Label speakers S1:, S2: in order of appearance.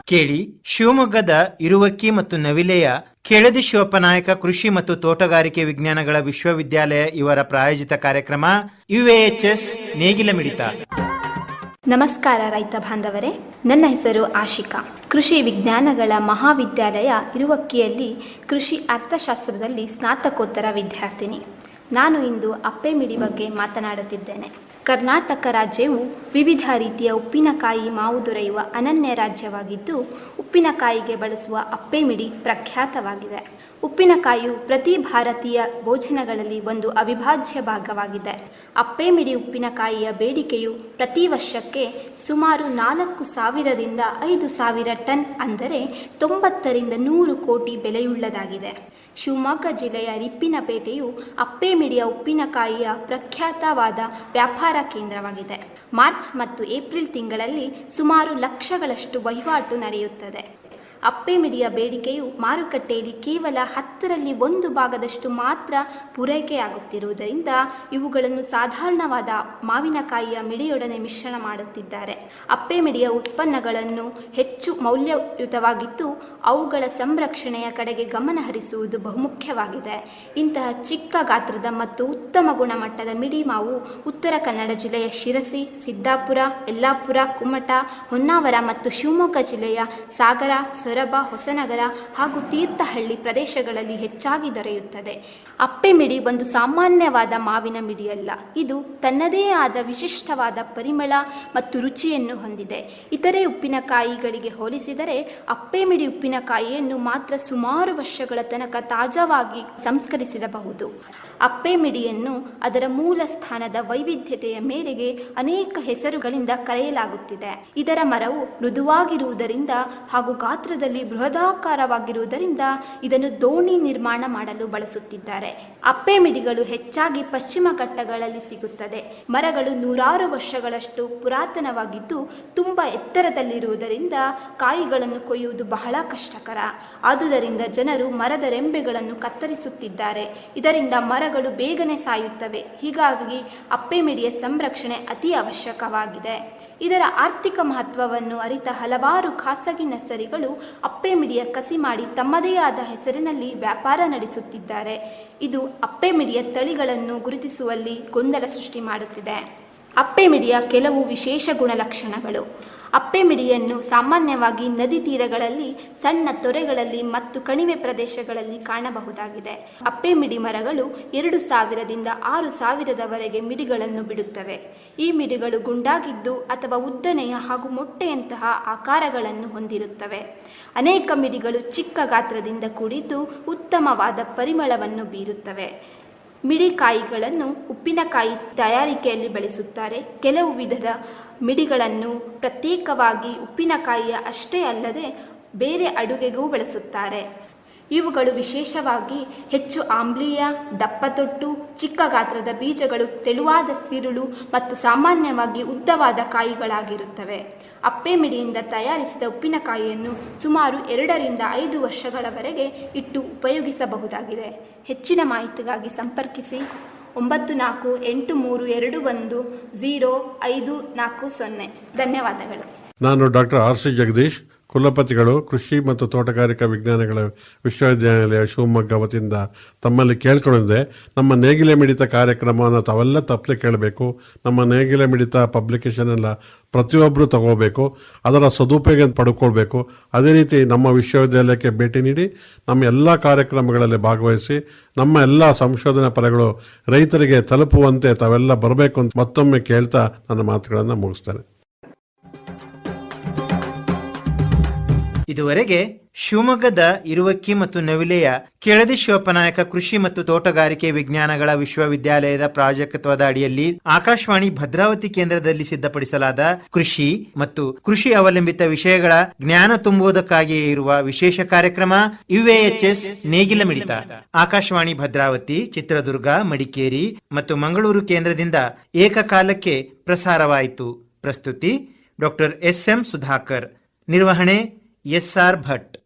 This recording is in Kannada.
S1: ಕೇಳಿ ಶಿವಮೊಗ್ಗದ ಇರುವಕ್ಕಿ ಮತ್ತು ನವಿಲೆಯ ಕೆಳದಿ ಶಿವಪ್ಪನಾಯಕ ಕೃಷಿ ಮತ್ತು ತೋಟಗಾರಿಕೆ ವಿಜ್ಞಾನಗಳ ವಿಶ್ವವಿದ್ಯಾಲಯ ಇವರ ಪ್ರಾಯೋಜಿತ ಕಾರ್ಯಕ್ರಮ UAHS ನೇಗಿಲ ಮಿಡಿತ.
S2: ನಮಸ್ಕಾರ ರೈತ ಬಾಂಧವರೇ, ನನ್ನ ಹೆಸರು ಆಶಿಕಾ. ಕೃಷಿ ವಿಜ್ಞಾನಗಳ ಮಹಾವಿದ್ಯಾಲಯ ಇರುವಕ್ಕಿಯಲ್ಲಿ ಕೃಷಿ ಅರ್ಥಶಾಸ್ತ್ರದಲ್ಲಿ ಸ್ನಾತಕೋತ್ತರ ವಿದ್ಯಾರ್ಥಿನಿ. ನಾನು ಇಂದು ಅಪ್ಪೆಮಿಡಿ ಬಗ್ಗೆ ಮಾತನಾಡುತ್ತಿದ್ದೇನೆ. ಕರ್ನಾಟಕ ರಾಜ್ಯವು ವಿವಿಧ ರೀತಿಯ ಉಪ್ಪಿನಕಾಯಿ ಮಾವು ದೊರೆಯುವ ಅನನ್ಯ ರಾಜ್ಯವಾಗಿದ್ದು, ಉಪ್ಪಿನಕಾಯಿಗೆ ಬಳಸುವ ಅಪ್ಪೆಮಿಡಿ ಪ್ರಖ್ಯಾತವಾಗಿದೆ. ಉಪ್ಪಿನಕಾಯಿಯು ಪ್ರತಿ ಭಾರತೀಯ ಭೋಜನಗಳಲ್ಲಿ ಒಂದು ಅವಿಭಾಜ್ಯ ಭಾಗವಾಗಿದೆ. ಅಪ್ಪೆಮಿಡಿ ಉಪ್ಪಿನಕಾಯಿಯ ಬೇಡಿಕೆಯು ಪ್ರತಿ ವರ್ಷಕ್ಕೆ ಸುಮಾರು 4,000ರಿಂದ 5,000 ಟನ್, ಅಂದರೆ 90ರಿಂದ 100 ಕೋಟಿ ಬೆಲೆಯುಳ್ಳದಾಗಿದೆ. ಶಿವಮೊಗ್ಗ ಜಿಲ್ಲೆಯ ರಿಪ್ಪಿನಪೇಟೆಯು ಅಪ್ಪೆಮಿಡಿಯ ಉಪ್ಪಿನಕಾಯಿಯ ಪ್ರಖ್ಯಾತವಾದ ವ್ಯಾಪಾರ ಕೇಂದ್ರವಾಗಿದೆ. ಮಾರ್ಚ್ ಮತ್ತು ಏಪ್ರಿಲ್ ತಿಂಗಳಲ್ಲಿ ಸುಮಾರು ಲಕ್ಷಗಳಷ್ಟು ವಹಿವಾಟು ನಡೆಯುತ್ತದೆ. ಅಪ್ಪೆಮಿಡಿಯ ಬೇಡಿಕೆಯು ಮಾರುಕಟ್ಟೆಯಲ್ಲಿ ಕೇವಲ 10ರಲ್ಲಿ 1 ಭಾಗದಷ್ಟು ಮಾತ್ರ ಪೂರೈಕೆಯಾಗುತ್ತಿರುವುದರಿಂದ ಇವುಗಳನ್ನು ಸಾಧಾರಣವಾದ ಮಾವಿನಕಾಯಿಯ ಮಿಡಿಯೊಡನೆ ಮಿಶ್ರಣ ಮಾಡುತ್ತಿದ್ದಾರೆ. ಅಪ್ಪೆಮಿಡಿಯ ಉತ್ಪನ್ನಗಳನ್ನು ಹೆಚ್ಚು ಮೌಲ್ಯಯುತವಾಗಿದ್ದು, ಅವುಗಳ ಸಂರಕ್ಷಣೆಯ ಕಡೆಗೆ ಗಮನ ಹರಿಸುವುದು ಬಹುಮುಖ್ಯವಾಗಿದೆ. ಇಂತಹ ಚಿಕ್ಕ ಗಾತ್ರದ ಮತ್ತು ಉತ್ತಮ ಗುಣಮಟ್ಟದ ಮಿಡಿ ಮಾವು ಉತ್ತರ ಕನ್ನಡ ಜಿಲ್ಲೆಯ ಶಿರಸಿ, ಸಿದ್ದಾಪುರ, ಯಲ್ಲಾಪುರ, ಕುಮಟ, ಹೊನ್ನಾವರ ಮತ್ತು ಶಿವಮೊಗ್ಗ ಜಿಲ್ಲೆಯ ಸಾಗರ, ಸೊರಬ, ಹೊಸನಗರ ಹಾಗೂ ತೀರ್ಥಹಳ್ಳಿ ಪ್ರದೇಶಗಳಲ್ಲಿ ಹೆಚ್ಚಾಗಿ ದೊರೆಯುತ್ತದೆ. ಅಪ್ಪೆಮಿಡಿ ಒಂದು ಸಾಮಾನ್ಯವಾದ ಮಾವಿನ ಮಿಡಿಯಲ್ಲ. ಇದು ತನ್ನದೇ ಆದ ವಿಶಿಷ್ಟವಾದ ಪರಿಮಳ ಮತ್ತು ರುಚಿಯನ್ನು ಹೊಂದಿದೆ. ಇತರೆ ಉಪ್ಪಿನಕಾಯಿಗಳಿಗೆ ಹೋಲಿಸಿದರೆ ಅಪ್ಪೆಮಿಡಿ ಉಪ್ಪಿನಕಾಯಿಯನ್ನು ಮಾತ್ರ ಸುಮಾರು ವರ್ಷಗಳ ತನಕ ತಾಜಾವಾಗಿ ಸಂಸ್ಕರಿಸಿಡಬಹುದು. ಅಪ್ಪೆಮಿಡಿಯನ್ನು ಅದರ ಮೂಲ ಸ್ಥಾನದ ವೈವಿಧ್ಯತೆಯ ಮೇರೆಗೆ ಅನೇಕ ಹೆಸರುಗಳಿಂದ ಕರೆಯಲಾಗುತ್ತಿದೆ. ಇದರ ಮರವು ಮೃದುವಾಗಿರುವುದರಿಂದ ಹಾಗೂ ಗಾತ್ರದಲ್ಲಿ ಬೃಹದಾಕಾರವಾಗಿರುವುದರಿಂದ ಇದನ್ನು ದೋಣಿ ನಿರ್ಮಾಣ ಮಾಡಲು ಬಳಸುತ್ತಿದ್ದಾರೆ. ಅಪ್ಪೆಮಿಡಿಗಳು ಹೆಚ್ಚಾಗಿ ಪಶ್ಚಿಮ ಘಟ್ಟಗಳಲ್ಲಿ ಸಿಗುತ್ತದೆ. ಮರಗಳು 100 ವರ್ಷಗಳಷ್ಟು ಪುರಾತನವಾಗಿದ್ದು ತುಂಬ ಎತ್ತರದಲ್ಲಿರುವುದರಿಂದ ಕಾಯಿಗಳನ್ನು ಕೊಯ್ಯುವುದು ಬಹಳ ಕಷ್ಟಕರ. ಆದುದರಿಂದ ಜನರು ಮರದ ರೆಂಬೆಗಳನ್ನು ಕತ್ತರಿಸುತ್ತಿದ್ದಾರೆ. ಇದರಿಂದ ಮರಗಳು ಬೇಗನೆ ಸಾಯುತ್ತವೆ. ಹೀಗಾಗಿ ಅಪ್ಪೆಮಿಡಿಯ ಸಂರಕ್ಷಣೆ ಅತಿ ಅವಶ್ಯಕವಾಗಿದೆ. ಇದರ ಆರ್ಥಿಕ ಮಹತ್ವವನ್ನು ಅರಿತ ಹಲವಾರು ಖಾಸಗಿ ನರ್ಸರಿಗಳು ಅಪ್ಪೆಮಿಡಿಯ ಕಸಿ ಮಾಡಿ ತಮ್ಮದೇ ಆದ ಹೆಸರಿನಲ್ಲಿ ವ್ಯಾಪಾರ ನಡೆಸುತ್ತಿದ್ದಾರೆ. ಇದು ಅಪ್ಪೆಮಿಡಿಯ ತಳಿಗಳನ್ನು ಗುರುತಿಸುವಲ್ಲಿ ಗೊಂದಲ ಸೃಷ್ಟಿ ಮಾಡುತ್ತಿದೆ. ಅಪ್ಪೆಮಿಡಿಯ ಕೆಲವು ವಿಶೇಷ ಗುಣಲಕ್ಷಣಗಳು. ಅಪ್ಪೆಮಿಡಿಯನ್ನು ಸಾಮಾನ್ಯವಾಗಿ ನದಿ ತೀರಗಳಲ್ಲಿ, ಸಣ್ಣ ತೊರೆಗಳಲ್ಲಿ ಮತ್ತು ಕಣಿವೆ ಪ್ರದೇಶಗಳಲ್ಲಿ ಕಾಣಬಹುದಾಗಿದೆ. ಅಪ್ಪೆಮಿಡಿ ಮರಗಳು 2,000ದಿಂದ 6,000ದವರೆಗೆ ಮಿಡಿಗಳನ್ನು ಬಿಡುತ್ತವೆ. ಈ ಮಿಡಿಗಳು ಗುಂಡಾಗಿದ್ದು ಅಥವಾ ಉದ್ದನೆಯ ಹಾಗೂ ಮೊಟ್ಟೆಯಂತಹ ಆಕಾರಗಳನ್ನು ಹೊಂದಿರುತ್ತವೆ. ಅನೇಕ ಮಿಡಿಗಳು ಚಿಕ್ಕ ಗಾತ್ರದಿಂದ ಕೂಡಿದ್ದು ಉತ್ತಮವಾದ ಪರಿಮಳವನ್ನು ಬೀರುತ್ತವೆ. ಮಿಡಿಕಾಯಿಗಳನ್ನು ಉಪ್ಪಿನಕಾಯಿ ತಯಾರಿಕೆಯಲ್ಲಿ ಬಳಸುತ್ತಾರೆ. ಕೆಲವು ವಿಧದ ಮಿಡಿಗಳನ್ನು ಪ್ರತ್ಯೇಕವಾಗಿ ಉಪ್ಪಿನಕಾಯಿಯ ಅಷ್ಟೇ ಅಲ್ಲದೆ ಬೇರೆ ಅಡುಗೆಗೂ ಬಳಸುತ್ತಾರೆ. ಇವುಗಳು ವಿಶೇಷವಾಗಿ ಹೆಚ್ಚು ಆಮ್ಲೀಯ, ದಪ್ಪತೊಟ್ಟು, ಚಿಕ್ಕ ಗಾತ್ರದ ಬೀಜಗಳು, ತೆಳುವಾದ ಸಿರುಳು ಮತ್ತು ಸಾಮಾನ್ಯವಾಗಿ ಉದ್ದವಾದ ಕಾಯಿಗಳಾಗಿರುತ್ತವೆ. ಅಪ್ಪೆಮಿಡಿಯಿಂದ ತಯಾರಿಸಿದ ಉಪ್ಪಿನಕಾಯಿಯನ್ನು ಸುಮಾರು 2ರಿಂದ 5 ವರ್ಷಗಳವರೆಗೆ ಇಟ್ಟು ಉಪಯೋಗಿಸಬಹುದಾಗಿದೆ. ಹೆಚ್ಚಿನ ಮಾಹಿತಿಗಾಗಿ ಸಂಪರ್ಕಿಸಿ 9483210540. ಧನ್ಯವಾದಗಳು.
S3: ನಾನು ಡಾಕ್ಟರ್ RC ಜಗದೀಶ್, ಕುಲಪತಿಗಳು, ಕೃಷಿ ಮತ್ತು ತೋಟಗಾರಿಕಾ ವಿಜ್ಞಾನಗಳ ವಿಶ್ವವಿದ್ಯಾನಿಲಯ ಶಿವಮೊಗ್ಗ ವತಿಯಿಂದ ತಮ್ಮಲ್ಲಿ ಕೇಳ್ಕೊಂಡಿದ್ದೆ, ನಮ್ಮ ನೇಗಿಲೆ ಮಿಡಿತ ಕಾರ್ಯಕ್ರಮವನ್ನು ತಾವೆಲ್ಲ ತಪ್ಪಲೆ ಕೇಳಬೇಕು. ನಮ್ಮ ನೇಗಿಲೆ ಮಿಡಿತ ಪಬ್ಲಿಕೇಶನ್ ಎಲ್ಲ ಪ್ರತಿಯೊಬ್ಬರು ತಗೋಬೇಕು, ಅದರ ಸದುಪಯೋಗ ಪಡ್ಕೊಳ್ಬೇಕು. ಅದೇ ರೀತಿ ನಮ್ಮ ವಿಶ್ವವಿದ್ಯಾಲಯಕ್ಕೆ ಭೇಟಿ ನೀಡಿ ನಮ್ಮ ಎಲ್ಲ ಕಾರ್ಯಕ್ರಮಗಳಲ್ಲಿ ಭಾಗವಹಿಸಿ ನಮ್ಮ ಎಲ್ಲ ಸಂಶೋಧನಾ ಫಲಗಳು ರೈತರಿಗೆ ತಲುಪುವಂತೆ ತಾವೆಲ್ಲ ಬರಬೇಕು ಅಂತ ಮತ್ತೊಮ್ಮೆ ಕೇಳ್ತಾ ನನ್ನ ಮಾತುಗಳನ್ನು ಮುಗಿಸ್ತೇನೆ.
S1: ಇದುವರೆಗೆ ಶಿವಮೊಗ್ಗದ ಇರುವಕ್ಕಿ ಮತ್ತು ನವಿಲೆಯ ಕೆಳದಿ ಶಿವಪ್ಪನಾಯಕ ಕೃಷಿ ಮತ್ತು ತೋಟಗಾರಿಕೆ ವಿಜ್ಞಾನಗಳ ವಿಶ್ವವಿದ್ಯಾಲಯದ ಪ್ರಾಜೆಕ್ಟ್ವದ ಅಡಿಯಲ್ಲಿ ಆಕಾಶವಾಣಿ ಭದ್ರಾವತಿ ಕೇಂದ್ರದಲ್ಲಿ ಸಿದ್ಧಪಡಿಸಲಾದ ಕೃಷಿ ಮತ್ತು ಕೃಷಿ ಅವಲಂಬಿತ ವಿಷಯಗಳ ಜ್ಞಾನ ತುಂಬುವುದಕ್ಕಾಗಿಯೇ ಇರುವ ವಿಶೇಷ ಕಾರ್ಯಕ್ರಮ UAHS ನೇಗಿಲ ಮಿಡಿತ ಆಕಾಶವಾಣಿ ಭದ್ರಾವತಿ, ಚಿತ್ರದುರ್ಗ, ಮಡಿಕೇರಿ ಮತ್ತು ಮಂಗಳೂರು ಕೇಂದ್ರದಿಂದ ಏಕಕಾಲಕ್ಕೆ ಪ್ರಸಾರವಾಯಿತು. ಪ್ರಸ್ತುತಿ ಡಾಕ್ಟರ್ SM ಸುಧಾಕರ್. ನಿರ್ವಹಣೆ SR ಭಟ್.